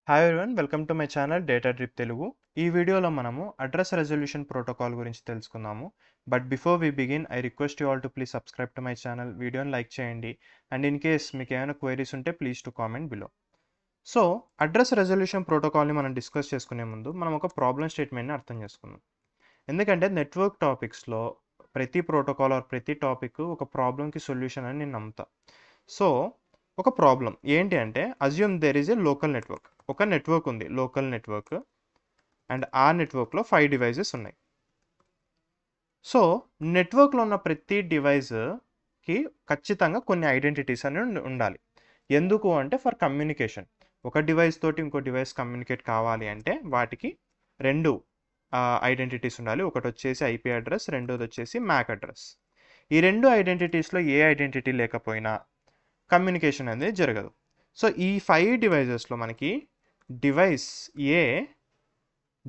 Hi everyone, welcome to my channel Data Drip Telugu. ఈ వీడియోలో మనము అడ్రస్ రెజల్యూషన్ ప్రోటోకాల్ గురించి తెలుసుకుందాము. But before we begin, I request you all to please subscribe to my channel, వీడియోని like చేయండి. And in case మీకు ఏమైనా queries ఉంటే please to comment below. So address resolution ప్రోటోకాల్ని మనం డిస్కస్ చేసుకునే ముందు మనం ఒక ప్రాబ్లమ్ స్టేట్మెంట్ని అర్థం చేసుకుందాం. ఎందుకంటే నెట్వర్క్ టాపిక్స్లో ప్రతి ప్రోటోకాల్ ఆర్ ప్రతి టాపిక్ ఒక ప్రాబ్లంకి సొల్యూషన్ అని నేను నమ్ముతా. సో ఒక ప్రాబ్లం ఏంటి అంటే, assume there is a local network. ఒక నెట్వర్క్ ఉంది, లోకల్ నెట్వర్క్, అండ్ ఆ నెట్వర్క్లో 5 డివైజెస్ ఉన్నాయి. సో నెట్వర్క్లో ఉన్న ప్రతి డివైజ్కి ఖచ్చితంగా కొన్ని ఐడెంటిటీస్ అనేవి ఉండాలి. ఎందుకు అంటే ఫర్ కమ్యూనికేషన్. ఒక డివైస్ తోటి ఇంకో డివైస్ కమ్యూనికేట్ కావాలి అంటే వాటికి రెండు ఐడెంటిటీస్ ఉండాలి. ఒకటి వచ్చేసి ఐపీ అడ్రస్, రెండోది వచ్చేసి మ్యాక్ అడ్రస్. ఈ రెండు ఐడెంటిటీస్లో ఏ ఐడెంటిటీ లేకపోయినా కమ్యూనికేషన్ అనేది జరగదు. సో ఈ 5 డివైజెస్లో మనకి డివైస్ ఏ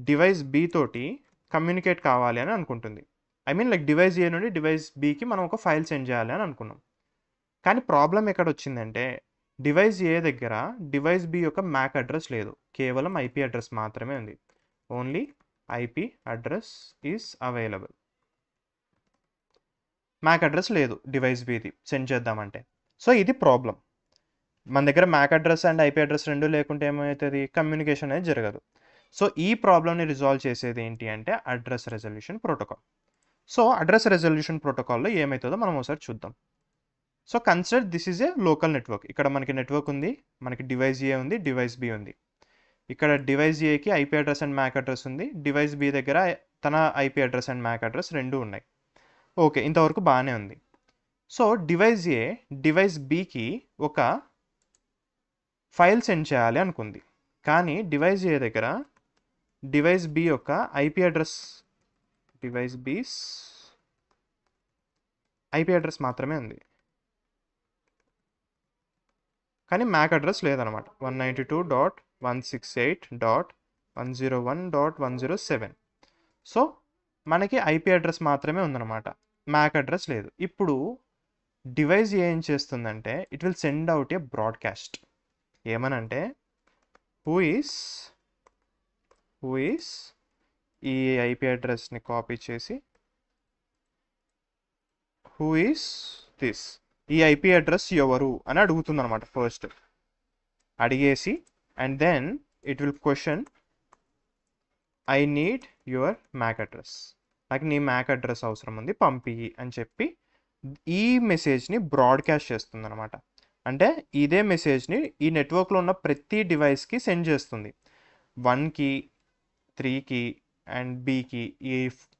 డివైస్ బి తోటి కమ్యూనికేట్ కావాలి అని అనుకుంటుంది. ఐ మీన్ లైక్ డివైస్ ఏ నుండి డివైస్ బికి మనం ఒక ఫైల్ సెండ్ చేయాలి అని అనుకున్నాం. కానీ ప్రాబ్లం ఎక్కడ వచ్చిందంటే, డివైస్ ఏ దగ్గర డివైస్ బి యొక్క మ్యాక్ అడ్రస్ లేదు, కేవలం ఐపీ అడ్రస్ మాత్రమే ఉంది. Only IP address is available. MAC address లేదు డివైస్ బిది సెండ్ చేద్దామంటే. సో ఇది ప్రాబ్లం. మన దగ్గర MAC address and IP address రెండు లేకుంటే ఏమవుతుంది, కమ్యూనికేషన్ అనేది జరగదు. సో ఈ ప్రాబ్లమ్ని రిజాల్వ్ చేసేది ఏంటి అంటే address resolution protocol. So address resolution ప్రోటోకాల్లో ఏమవుతుందో మనం ఒకసారి చూద్దాం. So consider this is a local network. ఇక్కడ మనకి నెట్వర్క్ ఉంది, మనకి డివైస్ ఏ ఉంది, డివైస్ బి ఉంది. ఇక్కడ డివైస్ ఏకి IP address and MAC address ఉంది, డివైస్ బి దగ్గర తన IP address and MAC address రెండు ఉన్నాయి. ఓకే, ఇంతవరకు బాగానే ఉంది. సో డివైస్ ఏ డివైస్ బికి ఒక ఫైల్ సెండ్ చేయాలి అనుకుంది. కానీ డివైస్ ఏ దగ్గర డివైస్ బి యొక్క IP address, device B's IP address మాత్రమే ఉంది, కానీ మ్యాక్ అడ్రస్ లేదనమాట. 192.168.101.107. సో మనకి ఐపీ అడ్రస్ మాత్రమే ఉందన్నమాట, మ్యాక్ అడ్రస్ లేదు. ఇప్పుడు డివైస్ ఏం చేస్తుందంటే, it will send out a broadcast. ఏమనంటే హూ ఈస్ ఈ ఐపీ అడ్రస్ని కాపీ చేసి హూ ఈస్ దిస్, ఈ ఐపీ అడ్రస్ ఎవరు అని అడుగుతుంది అనమాట. ఫస్ట్ అడిగేసి and then it will question I need your MAC address, నాకు నీ మ్యాక్ అడ్రస్ అవసరం ఉంది పంపి అని చెప్పి ఈ మెసేజ్ని బ్రాడ్కాస్ట్ చేస్తుంది అనమాట. అంటే ఇదే మెసేజ్ని ఈ నెట్వర్క్లో ఉన్న ప్రతి డివైస్కి సెండ్ చేస్తుంది. 1కి, 3కి అండ్ బికి, ఈ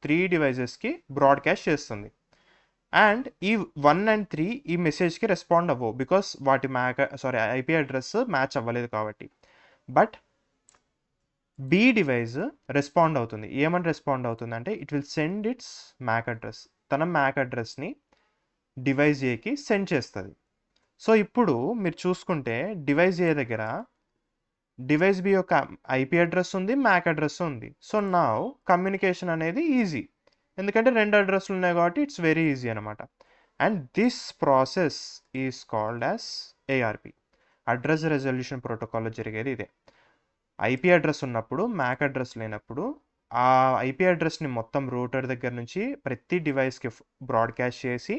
3 డివైజెస్కి బ్రాడ్కాస్ట్ చేస్తుంది. అండ్ ఈ 1 అండ్ 3 ఈ మెసేజ్కి రెస్పాండ్ అవ్వవు, బికాస్ వాటి ఐపీ అడ్రస్ మ్యాచ్ అవ్వలేదు కాబట్టి. బట్ బి డివైజ్ రెస్పాండ్ అవుతుంది. ఏమని రెస్పాండ్ అవుతుంది అంటే, it will send its MAC address, తన మ్యాక్ అడ్రస్ని డివైస్ ఏకి సెండ్ చేస్తుంది. సో ఇప్పుడు మీరు చూసుకుంటే డివైస్ ఏ దగ్గర డివైస్ బి యొక్క ఐపీ అడ్రస్ ఉంది, మ్యాక్ అడ్రస్ ఉంది. సో నౌ కమ్యూనికేషన్ అనేది ఈజీ, ఎందుకంటే 2 అడ్రస్లు ఉన్నాయి కాబట్టి ఇట్స్ వెరీ ఈజీ అనమాట. And this process is called as ARP. Address resolution ప్రోటోకాల్లో జరిగేది ఇదే. ఐపీ అడ్రస్ ఉన్నప్పుడు, మ్యాక్ అడ్రస్ లేనప్పుడు ఆ ఐపీ అడ్రస్ని మొత్తం రూటర్ దగ్గర నుంచి ప్రతి డివైస్కి బ్రాడ్కాస్ట్ చేసి,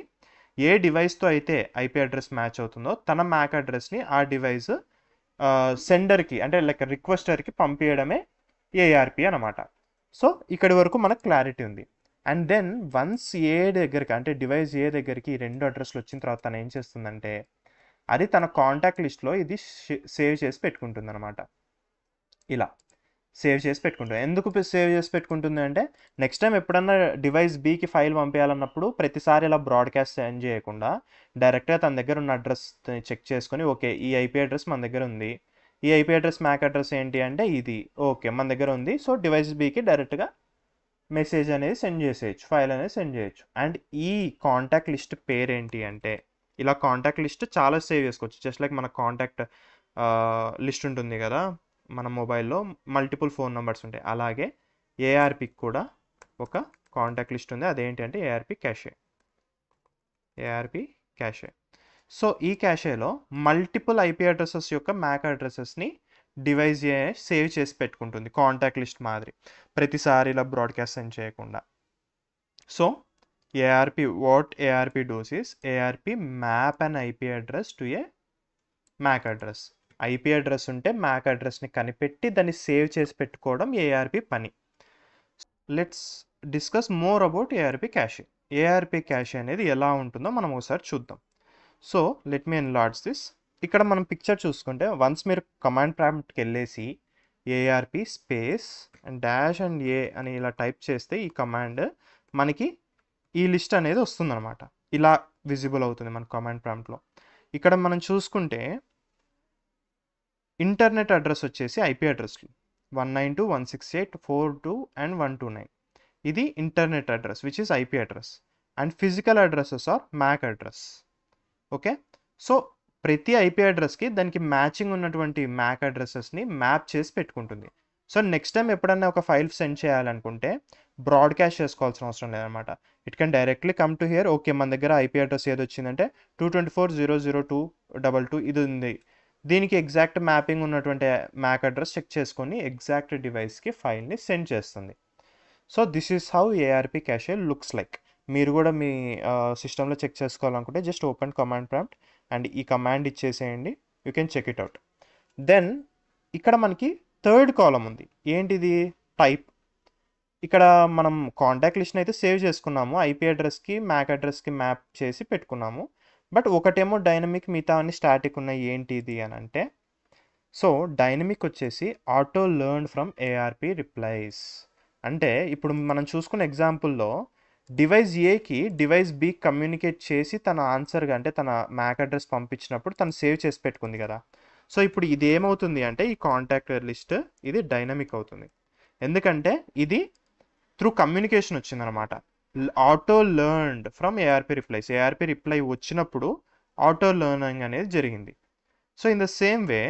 ఏ డివైస్తో అయితే ఐపీ అడ్రస్ మ్యాచ్ అవుతుందో తన మ్యాక్ అడ్రస్ని ఆ డివైస్ సెండర్కి, అంటే లైక్ రిక్వెస్టర్కి పంపించడమే ఏఆర్పి అనమాట. సో ఇక్కడి వరకు మనకు క్లారిటీ ఉంది. అండ్ దెన్ వన్స్ ఏ దగ్గరికి, అంటే డివైస్ ఏ దగ్గరికి 2 అడ్రస్లు వచ్చిన తర్వాత తను ఏం చేస్తుందంటే, అది తన కాంటాక్ట్ లిస్ట్లో ఇది సేవ్ చేసి పెట్టుకుంటుంది అనమాట. ఇలా సేవ్ చేసి పెట్టుకుంటుంది. ఎందుకు సేవ్ చేసి పెట్టుకుంటుంది అంటే, నెక్స్ట్ టైం ఎప్పుడన్నా డివైస్ బికి ఫైల్ పంపించాలన్నప్పుడు ప్రతిసారి ఇలా బ్రాడ్కాస్ట్ సెండ్ చేయకుండా డైరెక్ట్గా తన దగ్గర ఉన్న అడ్రస్ చెక్ చేసుకొని, ఓకే ఈ ఐపీ అడ్రస్ మన దగ్గర ఉంది, ఈ ఐపీ అడ్రస్ మ్యాక్ అడ్రస్ ఏంటి అంటే ఇది, ఓకే మన దగ్గర ఉంది, సో డివైస్ బికి డైరెక్ట్గా మెసేజ్ అనేది సెండ్ చేసేయచ్చు, ఫైల్ అనేది సెండ్ చేయొచ్చు. అండ్ ఈ కాంటాక్ట్ లిస్ట్ పేరు ఏంటి అంటే, ఇలా కాంటాక్ట్ లిస్ట్ చాలా సేవ్ చేసుకోవచ్చు. జస్ట్ లైక్ మన కాంటాక్ట్ లిస్ట్ ఉంటుంది కదా మన మొబైల్లో, మల్టిపుల్ ఫోన్ నెంబర్స్ ఉంటాయి, అలాగే ఏఆర్పికి కూడా ఒక కాంటాక్ట్ లిస్ట్ ఉంది. అదేంటి అంటే ఏఆర్పి క్యాషే. సో ఈ క్యాషేలో మల్టిపుల్ ఐపీ అడ్రసెస్ యొక్క మ్యాక్ అడ్రసెస్ని డివైస్ ఏ సేవ్ చేసి పెట్టుకుంటుంది కాంటాక్ట్ లిస్ట్ మాదిరి, ప్రతిసారి ఇలా బ్రాడ్కాస్ట్ సెండ్ చేయకుండా. So ARP, what ARP does is ARP map an IP address to a MAC address. IP address ఉంటే MAC అడ్రస్ని కనిపెట్టి దాన్ని సేవ్ చేసి పెట్టుకోవడం ARP పని. Let's discuss more about ARP క్యాషే. ARP క్యాషే అనేది ఎలా ఉంటుందో మనం ఒకసారి చూద్దాం. So let me enlarge this. ఇక్కడ మనం పిక్చర్ చూసుకుంటే వన్స్ మీరు కమాండ్ ప్రాంప్ట్కి వెళ్ళేసి ARP space and dash and A అని ఇలా టైప్ చేస్తే ఈ కమాండ్ మనకి ఈ లిస్ట్ అనేది వస్తుందన్నమాట. ఇలా విజిబుల్ అవుతుంది మన కమాండ్ ప్రాంప్ట్లో. ఇక్కడ మనం చూసుకుంటే ఇంటర్నెట్ అడ్రస్ వచ్చేసి IP అడ్రస్లు 192.168.4.2 అండ్ 129. ఇది internet address which is IP address. And physical addresses are MAC address. Okay, so ప్రతి IP అడ్రస్కి దానికి మ్యాచింగ్ ఉన్నటువంటి MAC అడ్రసెస్ని మ్యాప్ చేసి పెట్టుకుంటుంది. సో నెక్స్ట్ టైం ఎప్పుడన్నా ఒక ఫైల్ సెండ్ చేయాలనుకుంటే బ్రాడ్కాస్ట్ చేసుకోవాల్సిన అవసరం లేదనమాట. It can directly come to hear. Okay, మన దగ్గర IP అడ్రస్ ఏది వచ్చిందంటే 224.0.0.222 ఇది ఉంది. దీనికి ఎగ్జాక్ట్ మ్యాపింగ్ ఉన్నటువంటి MAC అడ్రస్ చెక్ చేసుకొని ఎగ్జాక్ట్ డివైస్కి ఫైల్ని సెండ్ చేస్తుంది. So this is how ARP cache looks like. మీరు కూడా మీ సిస్టంలో చెక్ చేసుకోవాలనుకుంటే just open command prompt and ఈ కమాండ్ ఇచ్చేసేయండి. You can check it out. Then ఇక్కడ మనకి థర్డ్ కాలం ఉంది. ఏంటిది? టైప్. ఇక్కడ మనం కాంటాక్ట్ లిస్ట్ని అయితే సేవ్ చేసుకున్నాము, IP అడ్రస్కి MAC అడ్రస్కి మ్యాప్ చేసి పెట్టుకున్నాము. బట్ ఒకటేమో డైనమిక్, మిగతా అన్ని స్టాటిక్ ఉన్నాయి. ఏంటిది అని అంటే, సో డైనమిక్ వచ్చేసి auto learn from ARP replies. అంటే ఇప్పుడు మనం చూసుకున్న ఎగ్జాంపుల్లో డివైస్ ఏకి డివైస్ బి కమ్యూనికేట్ చేసి తన ఆన్సర్గా అంటే తన MAC అడ్రస్ పంపించినప్పుడు తను సేవ్ చేసి పెట్టుకుంది కదా. సో ఇప్పుడు ఇది ఏమవుతుంది అంటే ఈ కాంటాక్ట్ లిస్ట్ ఇది డైనమిక్ అవుతుంది. ఎందుకంటే ఇది త్రూ కమ్యూనికేషన్ వచ్చిందనమాట. Auto learned from ARP replies. ARP reply వచ్చినప్పుడు ఆటో లెర్నింగ్ అనేది జరిగింది. So in the same way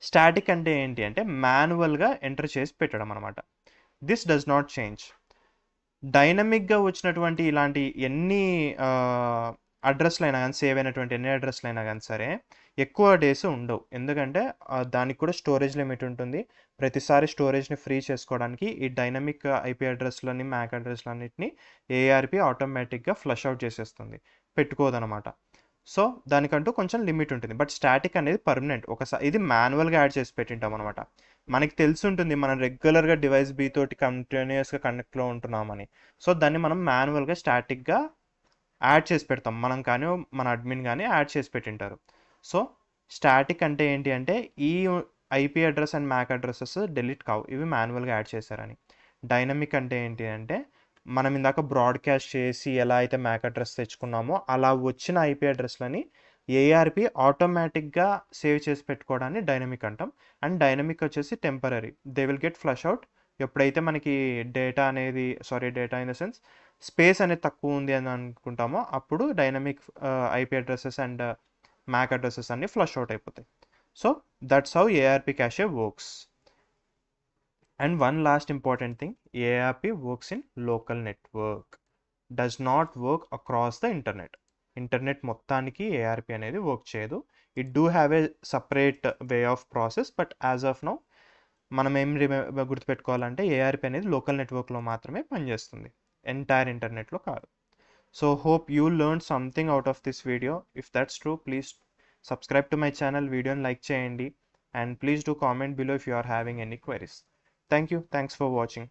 static అంటే ఏంటి అంటే మాన్యువల్గా ఎంటర్ చేసి పెట్టడం అనమాట. This does not change. డైనమిక్గా వచ్చినటువంటి ఇలాంటి ఎన్ని అడ్రస్లు అయినా కానీ, సేవ్ అయినటువంటి ఎన్ని అడ్రస్లు అయినా కానీ సరే ఎక్కువ డేస్ ఉండవు. ఎందుకంటే దానికి కూడా స్టోరేజ్ లిమిట్ ఉంటుంది. ప్రతిసారి స్టోరేజ్ని ఫ్రీ చేసుకోవడానికి ఈ డైనమిక్ IP అడ్రస్లని MAC అడ్రస్లన్నింటినీ ARP ఆటోమేటిక్గా ఫ్లష్ అవుట్ చేసేస్తుంది, పెట్టుకోదనమాట. సో దానికంటూ కొంచెం లిమిట్ ఉంటుంది. బట్ స్టాటిక్ అనేది పర్మనెంట్. ఒకసారి ఇది మాన్యువల్గా యాడ్ చేసి పెట్టింటాం అనమాట. మనకి తెలిసి ఉంటుంది మనం రెగ్యులర్గా డివైస్ బి తోటి కంటిన్యూస్గా కనెక్ట్లో ఉంటున్నామని. సో దాన్ని మనం మాన్యువల్గా స్టాటిక్గా యాడ్ చేసి పెడతాం. మనం కానీ మన అడ్మిన్ కానీ యాడ్ చేసి పెట్టింటారు. సో స్టాటిక్ అంటే ఏంటి అంటే ఈ IP address and MAC addresses delete కావు, ఇవి మాన్యువల్గా యాడ్ చేశారని. డైనమిక్ అంటే ఏంటి అంటే మనం ఇందాక బ్రాడ్కాస్ట్ చేసి ఎలా అయితే MAC అడ్రస్ తెచ్చుకున్నామో అలా వచ్చిన IP అడ్రస్లని ARP ఆటోమేటిక్గా సేవ్ చేసి పెట్టుకోవడాన్ని డైనమిక్ అంటాం. అండ్ డైనమిక్ వచ్చేసి temporary, they will get flush out ఎప్పుడైతే మనకి data in the sense space అనేది తక్కువ ఉంది అని అనుకుంటామో అప్పుడు dynamic IP addresses and MAC addresses అన్ని ఫ్లష్ అవుట్ అయిపోతాయి. So that's how ARP cache works. And one last important thing, ARP works in local network, does not work across the internet. Internet మొత్తానికి ARP అనేది work చేయదు. It do have a separate way of process. But as of now మనం ఏం గుర్తుపెట్టుకోవాలంటే ARP అనేది local నెట్వర్క్లో మాత్రమే పనిచేస్తుంది, entire ఇంటర్నెట్లో కాదు. So hope you learned something out of this video. If that's true, please subscribe to my channel, video like cheyandi, and please do comment below if you are having any queries. Thank you. Thanks for watching.